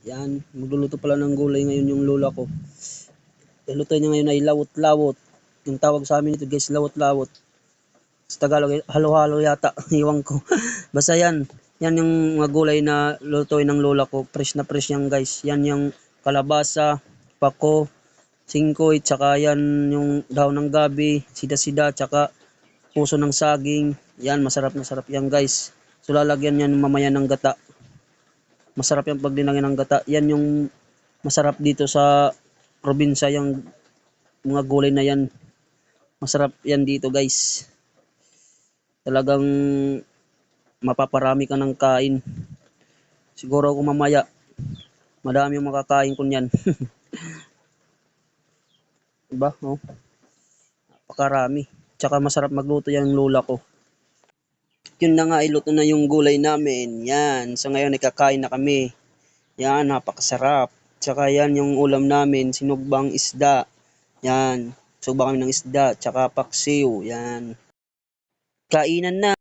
Yan, magluluto pala ng gulay ngayon yung lola ko. Luto niya ngayon ay lawot-lawot. Yung tawag sa amin ito guys, lawot-lawot. Sa Tagalog, halo-halo yata. Iwan ko. Basta yan. Yan yung mga gulay na lutuin ng lola ko. Fresh na fresh yan guys. Yan yung kalabasa, pako, singkoy, tsaka yan yung daon ng gabi, sida-sida, tsaka puso ng saging. Yan, masarap na sarap yan guys. So lalagyan yan mamaya ng gata. Masarap yung pag dinangin ng gata. Yan yung masarap dito sa probinsya, yung mga gulay na yan. Masarap yan dito guys. Talagang mapaparami ka ng kain. Siguro kung mamaya, madami yung makakain ko niyan. Diba? Oh. Napakarami. Tsaka masarap magluto yung lola ko. Yun na nga, iluto na yung gulay namin. Yan. So ngayon, ikakain na kami. Yan, napakasarap. Tsaka yan yung ulam namin, sinugbang isda. Yan. Suba kami ng isda. Tsaka paksiw. Yan. Kainan na.